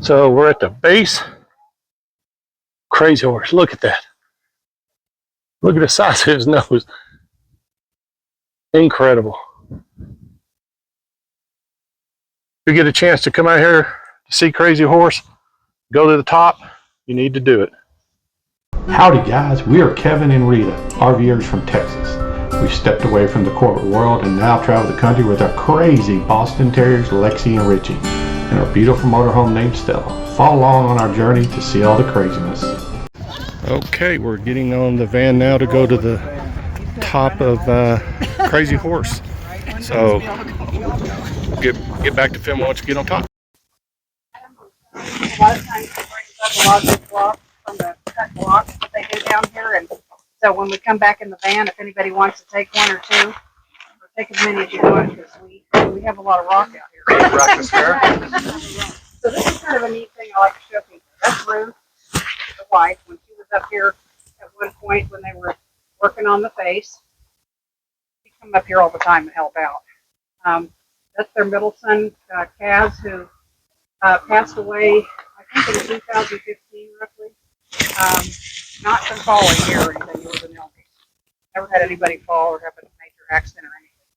So we're at the base. Crazy horse. Look at that. Look at the size of his nose. Incredible. If you get a chance to come out here to see Crazy Horse, go to the top, you need to do it. Howdy guys, we are Kevin and Rita, RVers from Texas. We've stepped away from the corporate world and now travel the country with our crazy Boston Terriers Lexi and Richie and our beautiful motorhome named Stella. Follow along on our journey to see all the craziness. Okay, we're getting on the van now to go to the top of Crazy Horse. So get back to filming once you get on top. A lot of times they bring up a lot of big blocks from the cut blocks that they do down here, and so when we come back in the van, if anybody wants to take one or two, or take as many as you want, because we have a lot of rock out here. Breakfast there. So this is kind of a neat thing I like to show people. That's Ruth, the wife, when she was up here at one point when they were working on the face. She come up here all the time to help out. That's their middle son, Kaz, who passed away, I think in 2015, roughly. Not from falling here or anything. He was an illness. Never had anybody fall or have a major accident or anything.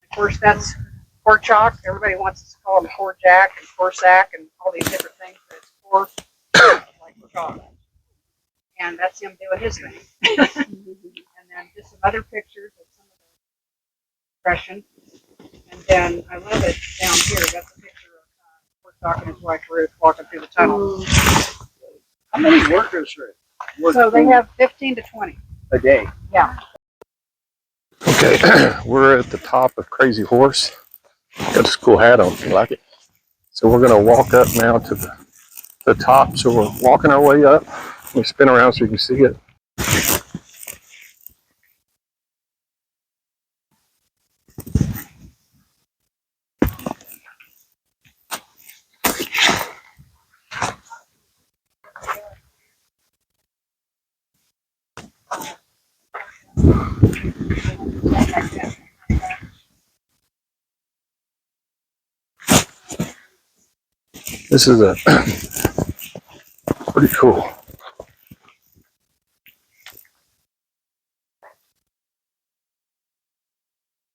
Of course, that's Korczak. Everybody wants us to call him Korczak and Korczak and all these different things, but it's Kor, like Korczak. And that's him doing his thing. And then just some other pictures of some of the impression. And then I love it down here. That's a picture of Korczak and his wife Ruth walking through the tunnel. How many workers are? So they have 15 to 20 a day. Yeah. Okay, we're at the top of Crazy Horse. Got this cool hat on, if you like it. So we're gonna walk up now to the top. So we're walking our way up. We spin around so you can see it. This is a pretty cool.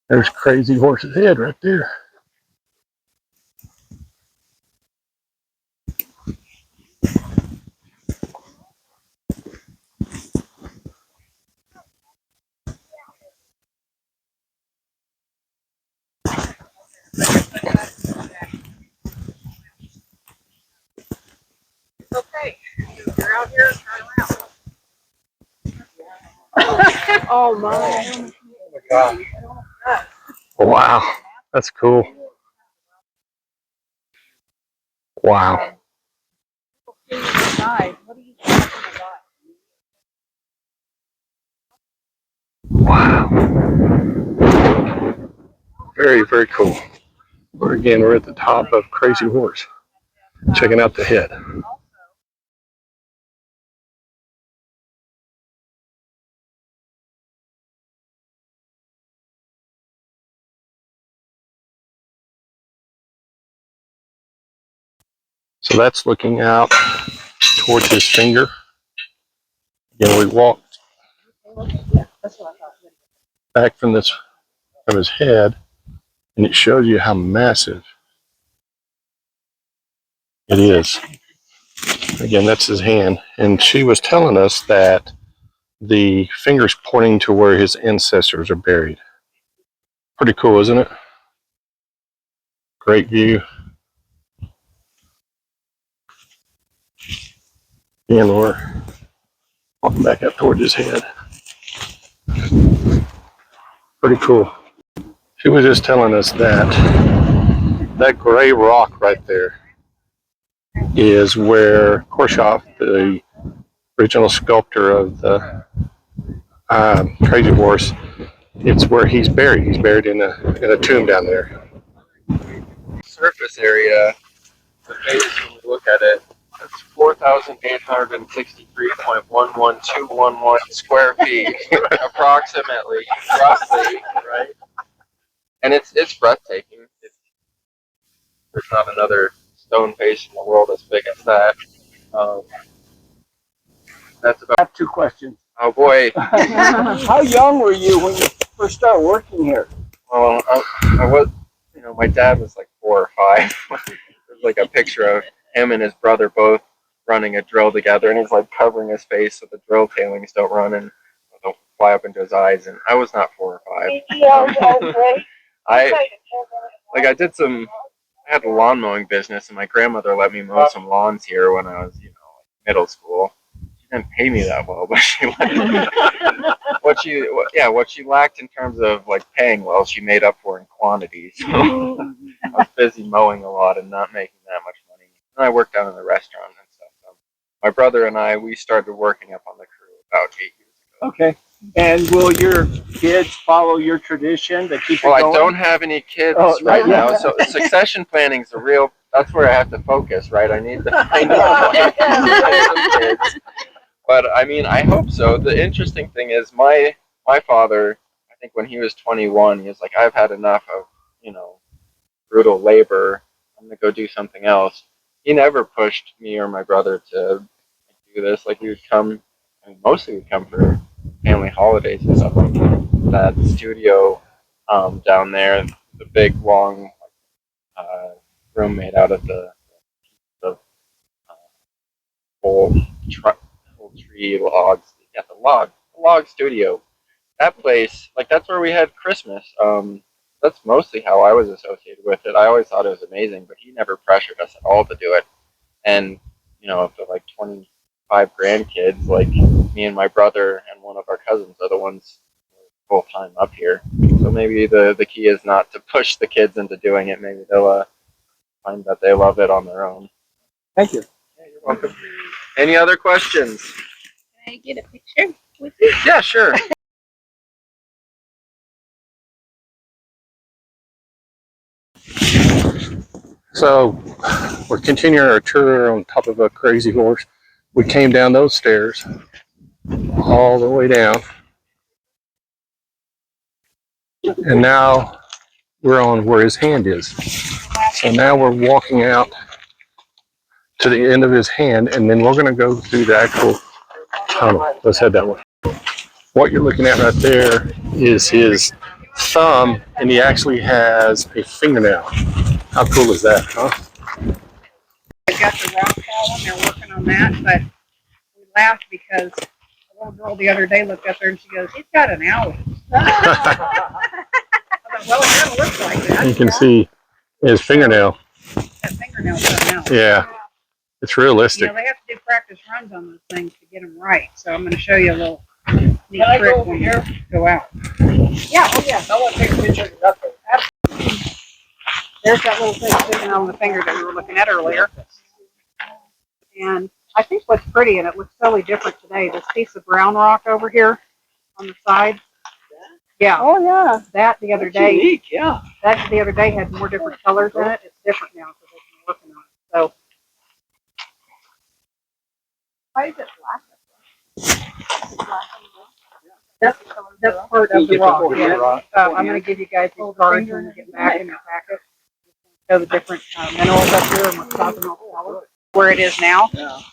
There's Crazy Horse's head right there. Okay, you're out here, turn around. Oh my. Oh my God. Wow, that's cool. Wow. Wow. Very, very cool. We're at the top of Crazy Horse. Checking out the head. So that's looking out towards his finger. Again, we walked back from his head, and it shows you how massive it is. Again, that's his hand. And she was telling us that the finger's pointing to where his ancestors are buried. Pretty cool, isn't it? Great view. And we're walking back up towards his head. Pretty cool. She was just telling us that that gray rock right there is where Korczak, the original sculptor of the Crazy Horse, it's where he's buried. He's buried in a tomb down there. Surface area, the base, when we look at it, that's 4,863.11211 square feet, approximately, roughly, right? And it's breathtaking. There's not another stone face in the world as big as that. Um, that's about. I have two questions. Oh boy. How young were you when you first started working here? Well, I was, you know, my dad was like 4 or 5. There's like a picture of him and his brother both running a drill together, and he's like covering his face so the drill tailings don't run and don't fly up into his eyes. And I was not 4 or 5. I did some. I had a lawn mowing business, and my grandmother let me mow some lawns here when I was, middle school. She didn't pay me that well, but she let me. What she lacked in terms of like paying well, she made up for in quantity. So I was busy mowing a lot and not making that much money. And I worked down in the restaurant and stuff. So my brother and I, we started working up on the crew about 8 years ago. Okay. And will your kids follow your tradition to keep it Well, going? I don't have any kids Oh, right yeah. now, so succession planning is that's where I have to focus, right? I need to find some kids. But I mean, I hope so. The interesting thing is my father, I think when he was 21, he was like, I've had enough of, brutal labor. I'm going to go do something else. He never pushed me or my brother to do this. Like, we would come, mostly we'd come for family holidays and stuff like that. That studio down there, the big, long room made out of the whole tree logs. Yeah, the log studio. That place, like that's where we had Christmas. That's mostly how I was associated with it. I always thought it was amazing, but he never pressured us at all to do it. And for like 25 grandkids, like me and my brother and one of our cousins are the ones full time up here. So maybe the key is not to push the kids into doing it. Maybe they'll find that they love it on their own. Thank you. Yeah, you're welcome. Any other questions? Can I get a picture with you? Yeah, sure. So we're continuing our tour on top of a crazy horse. We came down those stairs all the way down. And now we're on where his hand is. So now we're walking out to the end of his hand, and then we're going to go through the actual tunnel. Let's head that way. What you're looking at right there is his thumb, and he actually has a fingernail. How cool is that, huh? They've got the rock column, they're working on that, but we laughed because a little girl the other day looked up there and she goes, he's got an owie. I thought, well, it kind of looks like that. You can see his fingernail. That fingernail's coming out. Yeah, it's realistic. They have to do practice runs on those things to get them right. So I'm going to show you a little neat trick when you go out. Yeah, oh yeah. I want to take a picture of that. There's that little thing sticking on the finger that we were looking at earlier. And I think what's pretty, and it looks totally different today, this piece of brown rock over here on the side. Yeah. Oh yeah. That the other day. Unique, yeah. That the other day had more different colors in it. It's different now because they've been working on it. So. Why is it black? That's part of the rock. Yeah. I'm going to give you guys these cards when we get back in your packet. Show the different minerals up here and what's causing all the color. Where it is now,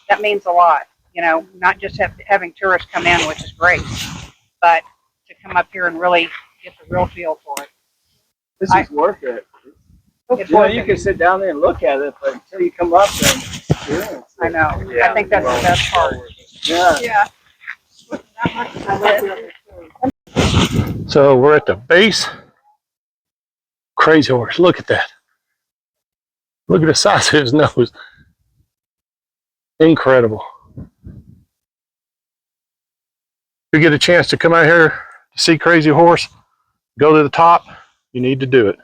that means a lot. Not just having tourists come in, which is great, but to come up here and really get the real feel for it. This is worth it. You can sit down there and look at it, but until you come up and experience it. I know. Yeah. I think that's the best part. Yeah. So we're at the base. Crazy horse. Look at that. Look at the size of his nose. Incredible. If you get a chance to come out here to see Crazy Horse, go to the top, you need to do it.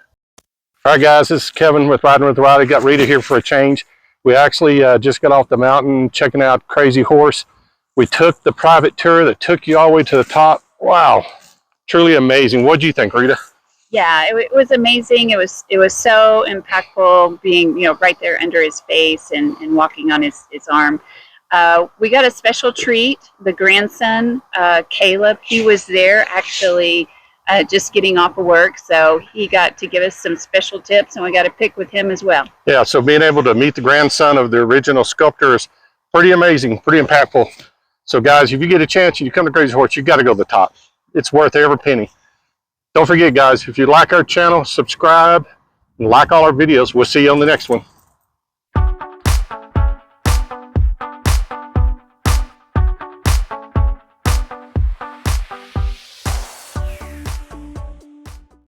All right, guys, this is Kevin with Riding with Rida. Got Rita here for a change. We actually just got off the mountain checking out Crazy Horse. We took the private tour that took you all the way to the top. Wow, truly amazing. What do you think, Rita? Yeah, it was amazing. It was so impactful being right there under his face and walking on his arm. We got a special treat. The grandson, Caleb, he was there actually just getting off of work. So he got to give us some special tips, and we got to pick with him as well. Yeah, so being able to meet the grandson of the original sculptor is pretty amazing, pretty impactful. So guys, if you get a chance and you come to Crazy Horse, you got to go to the top. It's worth every penny. Don't forget, guys, if you like our channel, subscribe and like all our videos. We'll see you on the next one.